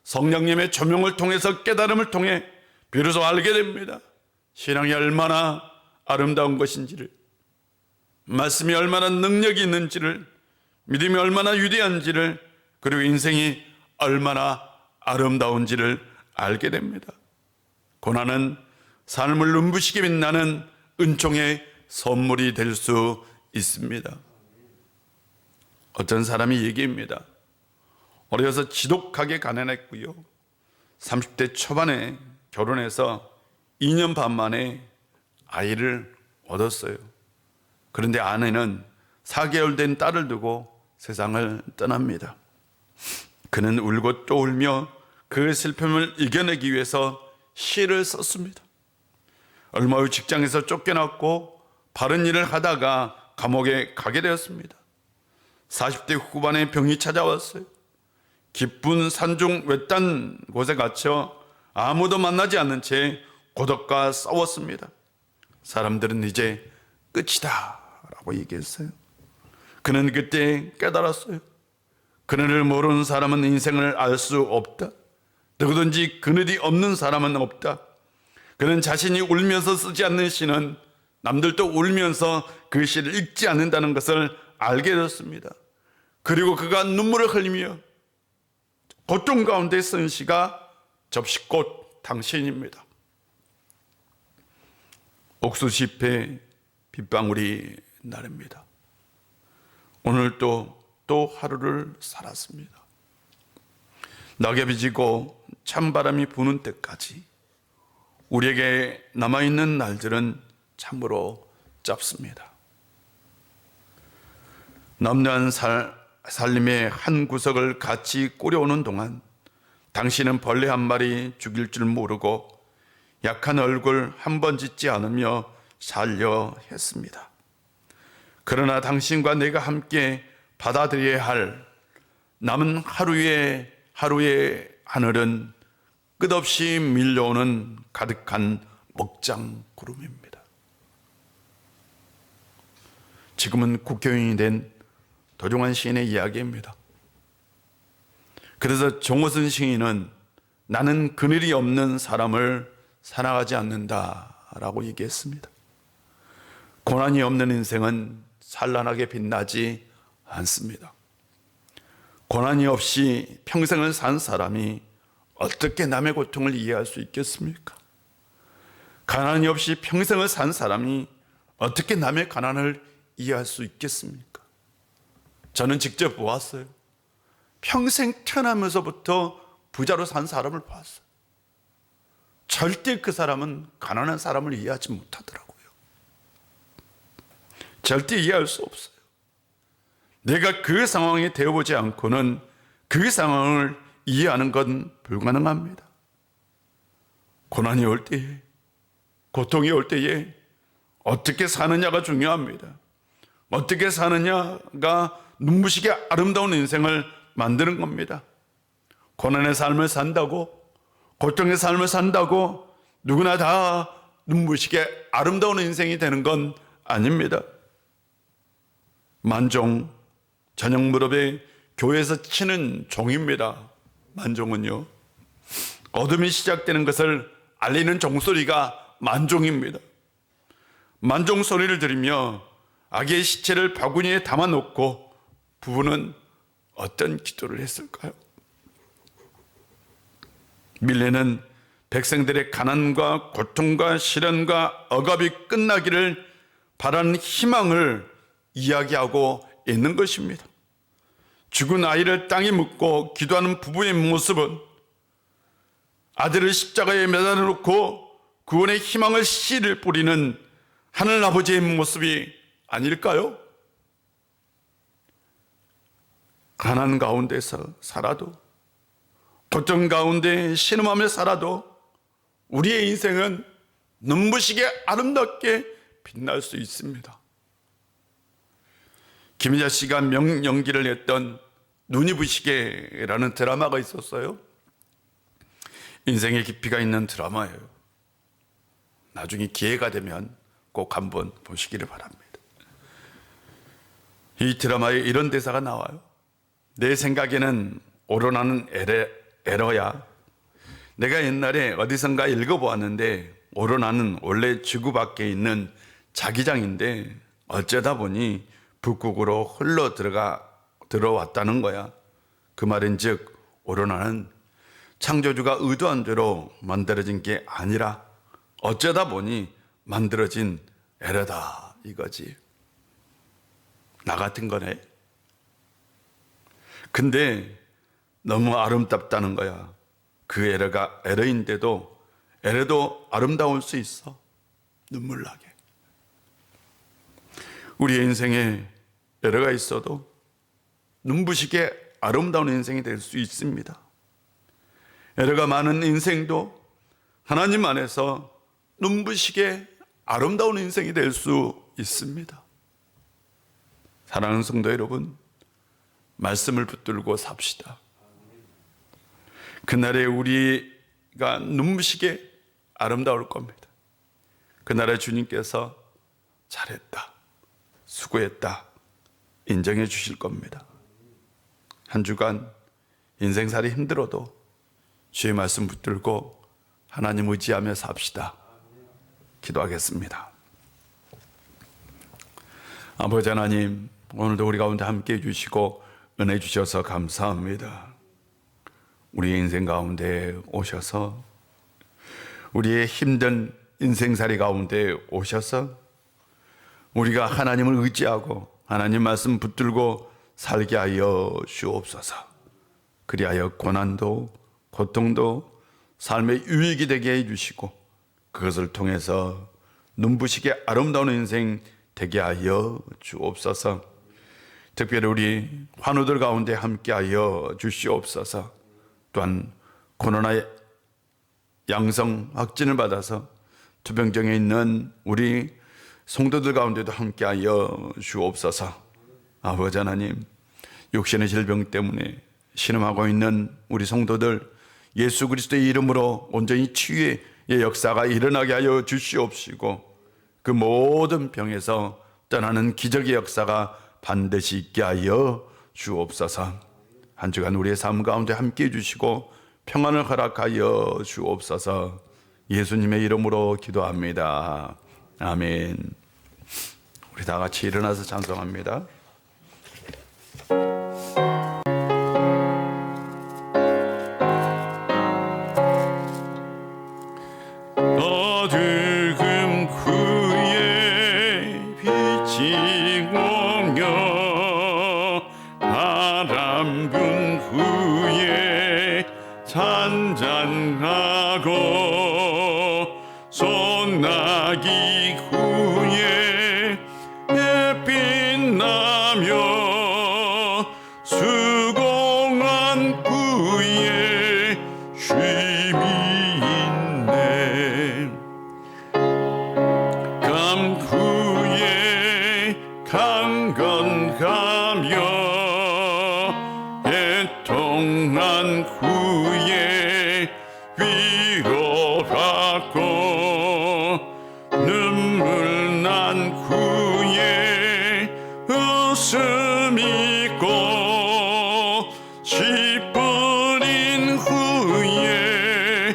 성령님의 조명을 통해서, 깨달음을 통해 비로소 알게 됩니다. 신앙이 얼마나 아름다운 것인지를, 말씀이 얼마나 능력이 있는지를, 믿음이 얼마나 위대한지를, 그리고 인생이 얼마나 아름다운지를 알게 됩니다. 고난은 삶을 눈부시게 빛나는 은총의 선물이 될 수 있습니다. 어떤 사람이 얘기합니다. 어려서 지독하게 가난했고요. 30대 초반에 결혼해서 2년 반 만에 아이를 얻었어요. 그런데 아내는 4개월 된 딸을 두고 세상을 떠납니다. 그는 울고 또 울며 그 슬픔을 이겨내기 위해서 시를 썼습니다. 얼마 후 직장에서 쫓겨났고 바른 일을 하다가 감옥에 가게 되었습니다. 40대 후반에 병이 찾아왔어요. 깊은 산중 외딴 곳에 갇혀 아무도 만나지 않는 채 고독과 싸웠습니다. 사람들은 이제 끝이다 라고 얘기했어요. 그는 그때 깨달았어요. 그늘을 모르는 사람은 인생을 알 수 없다. 누구든지 그늘이 없는 사람은 없다. 그는 자신이 울면서 쓰지 않는 시는 남들도 울면서 그 시를 읽지 않는다는 것을 알게 되었습니다. 그리고 그가 눈물을 흘리며 고통 가운데 쓴 시가 접시꽃 당신입니다. 옥수수잎에 빗방울이 나릅니다. 오늘 또 하루를 살았습니다. 낙엽이 지고 찬바람이 부는 때까지 우리에게 남아있는 날들은 참으로 짧습니다. 남녀한 살림의 한 구석을 같이 꾸려오는 동안 당신은 벌레 한 마리 죽일 줄 모르고 약한 얼굴 한 번 짓지 않으며 살려 했습니다. 그러나 당신과 내가 함께 받아들여야 할 남은 하루의 하늘은 끝없이 밀려오는 가득한 먹장 구름입니다. 지금은 국회의원이 된 도종환 시인의 이야기입니다. 그래서 정호선 시인은 나는 그늘이 없는 사람을 사랑하지 않는다라고 얘기했습니다. 고난이 없는 인생은 찬란하게 빛나지 않습니다. 고난이 없이 평생을 산 사람이 어떻게 남의 고통을 이해할 수 있겠습니까? 가난이 없이 평생을 산 사람이 어떻게 남의 가난을 이해할 수 있겠습니까? 저는 직접 보았어요. 평생 태어나면서부터 부자로 산 사람을 봤어요. 절대 그 사람은 가난한 사람을 이해하지 못하더라고요. 절대 이해할 수 없어요. 내가 그 상황에 되어보지 않고는 그 상황을 이해하는 건 불가능합니다. 고난이 올 때에, 고통이 올 때에 어떻게 사느냐가 중요합니다. 어떻게 사느냐가 눈부시게 아름다운 인생을 만드는 겁니다. 고난의 삶을 산다고, 고통의 삶을 산다고 누구나 다 눈부시게 아름다운 인생이 되는 건 아닙니다. 만종, 저녁 무렵에 교회에서 치는 종입니다. 만종은요, 어둠이 시작되는 것을 알리는 종소리가 만종입니다. 만종 소리를 들으며 아기의 시체를 바구니에 담아놓고 부부는 어떤 기도를 했을까요? 밀레는 백성들의 가난과 고통과 시련과 억압이 끝나기를 바라는 희망을 이야기하고 있는 것입니다. 죽은 아이를 땅에 묻고 기도하는 부부의 모습은 아들을 십자가에 매달아 놓고 구원의 희망을 씨를 뿌리는 하늘 아버지의 모습이 아닐까요? 가난 가운데서 살아도, 고통 가운데 신음하며 살아도 우리의 인생은 눈부시게 아름답게 빛날 수 있습니다. 김희자 씨가 명연기를 했던 눈이 부시게라는 드라마가 있었어요. 인생의 깊이가 있는 드라마예요. 나중에 기회가 되면 꼭 한번 보시기를 바랍니다. 이 드라마에 이런 대사가 나와요. 내 생각에는 오로나는 에러야. 내가 옛날에 어디선가 읽어보았는데 오로나는 원래 지구 밖에 있는 자기장인데 어쩌다 보니 북극으로 흘러 들어왔다는 거야. 그 말인즉 오로나는 창조주가 의도한 대로 만들어진 게 아니라 어쩌다 보니 만들어진 에러다 이거지. 나 같은 거네. 근데 너무 아름답다는 거야. 그 에러가 에러인데도 에러도 아름다울 수 있어. 눈물 나게. 우리의 인생에 에러가 있어도 눈부시게 아름다운 인생이 될 수 있습니다. 에러가 많은 인생도 하나님 안에서 눈부시게 아름다운 인생이 될 수 있습니다. 사랑하는 성도 여러분, 말씀을 붙들고 삽시다. 그날에 우리가 눈부시게 아름다울 겁니다. 그날에 주님께서 잘했다, 수고했다 인정해 주실 겁니다. 한 주간 인생살이 힘들어도 주의 말씀 붙들고 하나님 의지하며 삽시다. 기도하겠습니다. 아버지 하나님, 오늘도 우리 가운데 함께해 주시고 은혜 주셔서 감사합니다. 우리의 인생 가운데 오셔서 우리의 힘든 인생살이 가운데 오셔서 우리가 하나님을 의지하고 하나님 말씀 붙들고 살게 하여 주옵소서. 그리하여 고난도 고통도 삶의 유익이 되게 해주시고 그것을 통해서 눈부시게 아름다운 인생 되게 하여 주옵소서. 특별히 우리 환우들 가운데 함께하여 주시옵소서. 또한 코로나 양성 확진을 받아서 투병정에 있는 우리 성도들 가운데도 함께하여 주옵소서. 아버지 하나님, 육신의 질병 때문에 신음하고 있는 우리 성도들 예수 그리스도의 이름으로 온전히 치유의 역사가 일어나게 하여 주시옵시고 그 모든 병에서 떠나는 기적의 역사가 반드시 있게 하여 주옵소서. 한 주간 우리의 삶 가운데 함께해 주시고 평안을 허락하여 주옵소서. 예수님의 이름으로 기도합니다. 아멘. 우리 다 같이 일어나서 찬송합니다. 어두금 후에 빛이 오며 바람 분 후에 잔잔하고 소나기 후에 햇빛 나며 수공한 후에 쉼이 있네. 감 후에 강건하며 애통한 후에 위로받고 눈물 난 후에 웃음 있고 씨 뿌린 후에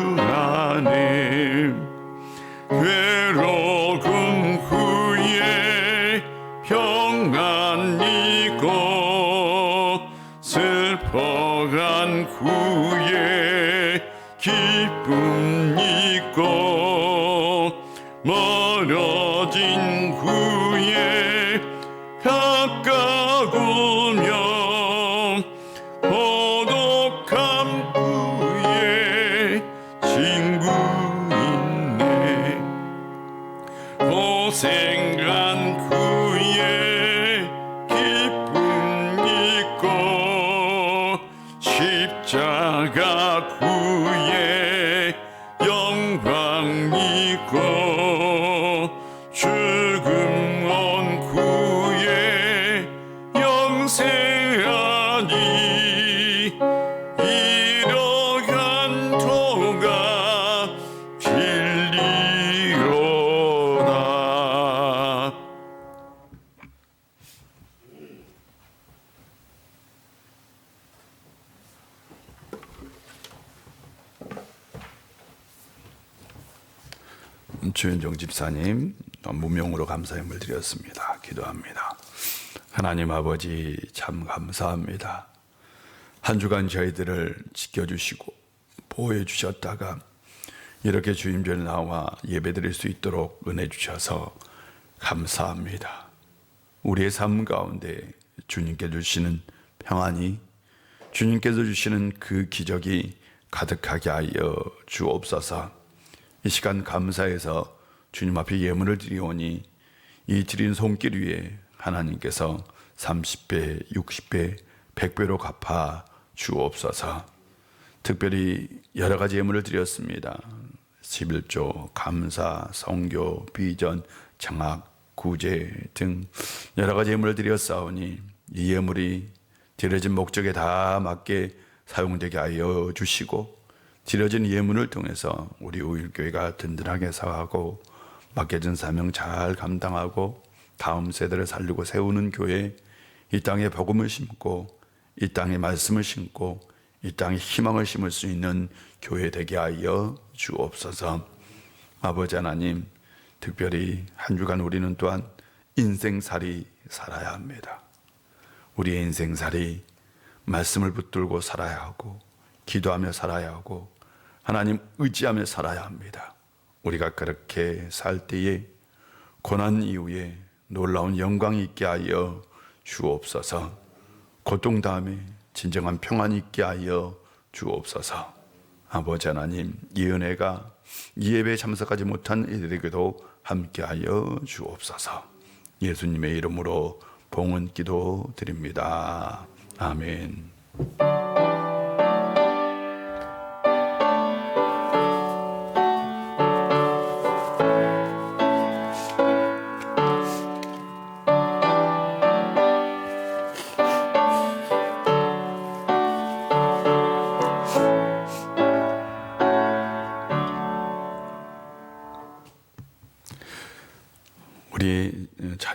주술하네. 괴로움 후에 평안 있고 슬퍼간 후에 기쁨 있고 멀어진 후에 가까우며 고독함 후에 친구 있네. 고생한 후에 기쁨 있고 십자가 후에 영광 있고 죽음 온 후에 영생하니 이러한 도가 진리로다. 주현종 집사님 무명으로 감사함을 드렸습니다. 기도합니다. 하나님 아버지 참 감사합니다. 한 주간 저희들을 지켜주시고 보호해 주셨다가 이렇게 주님 전에 나와 예배드릴 수 있도록 은혜 주셔서 감사합니다. 우리의 삶 가운데 주님께 주시는 평안이, 주님께서 주시는 그 기적이 가득하게 하여 주옵소서. 이 시간 감사해서 주님 앞에 예물을 드리오니 이 드린 손길 위에 하나님께서 30배, 60배, 100배로 갚아 주옵소서. 특별히 여러 가지 예물을 드렸습니다. 11조, 감사, 성교, 비전, 장학, 구제 등 여러 가지 예물을 드렸사오니 이 예물이 드려진 목적에 다 맞게 사용되게 하여 주시고 드려진 예물을 통해서 우리 우일교회가 든든하게 살아가고 맡겨진 사명 잘 감당하고 다음 세대를 살리고 세우는 교회, 이 땅에 복음을 심고 이 땅에 말씀을 심고 이 땅에 희망을 심을 수 있는 교회 되게 하여 주옵소서. 아버지 하나님, 특별히 한 주간 우리는 또한 인생살이 살아야 합니다. 우리의 인생살이 말씀을 붙들고 살아야 하고 기도하며 살아야 하고 하나님 의지하며 살아야 합니다. 우리가 그렇게 살 때에 고난 이후에 놀라운 영광이 있게 하여 주옵소서. 고통 다음에 진정한 평안이 있게 하여 주옵소서. 아버지 하나님, 이 은혜가 이 예배에 참석하지 못한 이들에게도 함께하여 주옵소서. 예수님의 이름으로 봉헌 기도 드립니다. 아멘.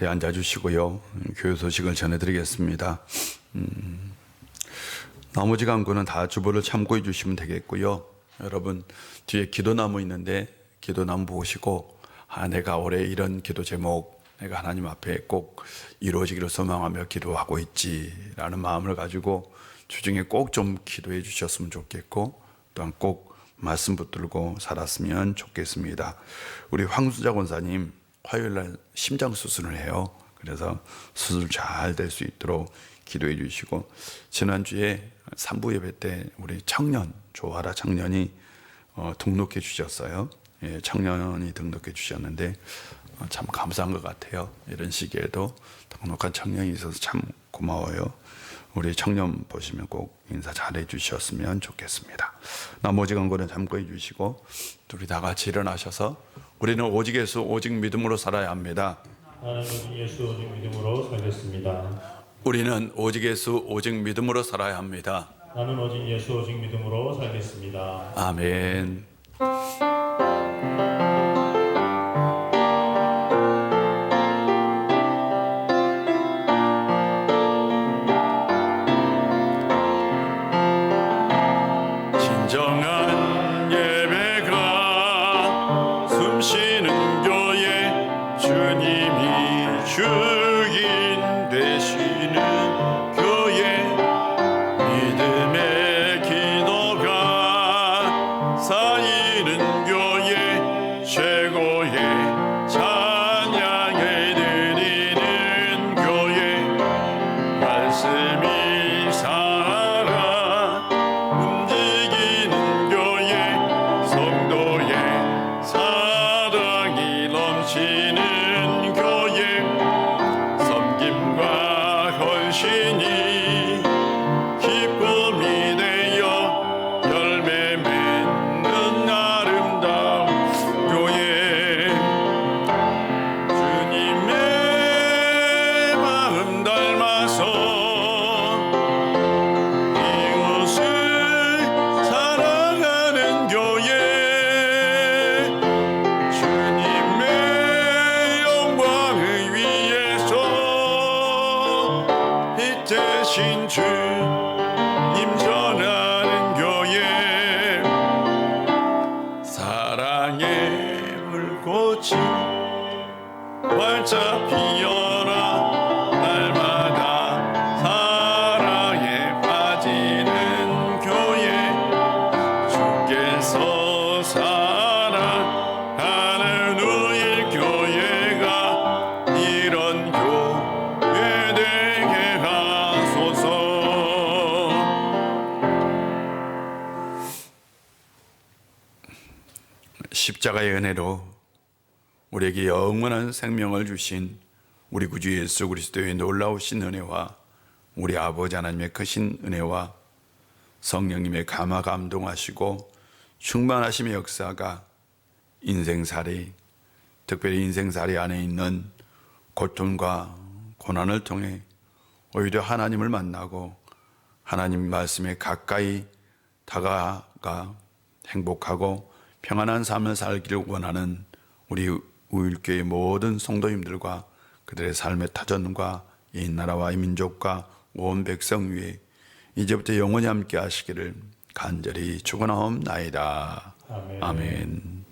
자리에 앉아주시고요. 교회 소식을 전해드리겠습니다. 나머지 간구는 다 주보를 참고해 주시면 되겠고요. 여러분 뒤에 기도나무 있는데 기도나무 보시고 내가 올해 이런 기도 제목 내가 하나님 앞에 꼭 이루어지기를 소망하며 기도하고 있지라는 마음을 가지고 주중에 꼭 좀 기도해 주셨으면 좋겠고 또한 꼭 말씀 붙들고 살았으면 좋겠습니다. 우리 황수자 권사님 화요일날 심장 수술을 해요. 그래서 수술 잘 될 수 있도록 기도해 주시고 지난주에 3부 예배 때 우리 청년 조아라 청년이 등록해 주셨어요. 예, 청년이 등록해 주셨는데 참 감사한 것 같아요. 이런 시기에도 등록한 청년이 있어서 참 고마워요. 우리 청년 보시면 꼭 인사 잘해 주셨으면 좋겠습니다. 나머지 간거는 참고해 주시고 둘이 다 같이 일어나셔서 우리는 오직 예수 오직 믿음으로 살아야 합니다. 나는 오직 예수 오직 믿음으로 살겠습니다. 우리는 오직 예수 오직 믿음으로 살아야 합니다. 나는 오직 예수 오직 믿음으로 살겠습니다. 아멘. 진정한 예배가 숨쉬는 교회 주님이 주인 되시는 교회 믿음의 기도가 쌓이는 교회 최고의 찬양을 드리는 교회 말씀이 살아 움직이는 교회 성도의 사랑이 넘치는 교회 섬김과 헌신이 기쁨이 되어 열매 맺는 아름다운 교회 주님의 마음 닮아서 이웃을 사랑하는 교회 주님의 영광을 위해서 빛대신 주님 전하는 교회 사랑의 불꽃이 활짝 피어나 날마다 사랑에 빠지는 교회 주께서 사랑하는 우리 교회가 이런 교회 되게 하소서. 십자가의 은혜로 우리에게 영원한 생명을 주신 우리 구주 예수 그리스도의 놀라우신 은혜와 우리 아버지 하나님의 크신 은혜와 성령님의 감화 감동하시고 충만하심의 역사가 인생살이 특별히 인생살이 안에 있는 고통과 고난을 통해 오히려 하나님을 만나고 하나님 말씀에 가까이 다가가 행복하고 평안한 삶을 살기를 원하는 우리 우일교회 모든 성도님들과 그들의 삶의 터전과 이 나라와 이 민족과 온 백성 위에 이제부터 영원히 함께 하시기를 간절히 축원하옵나이다. 아멘. 아멘.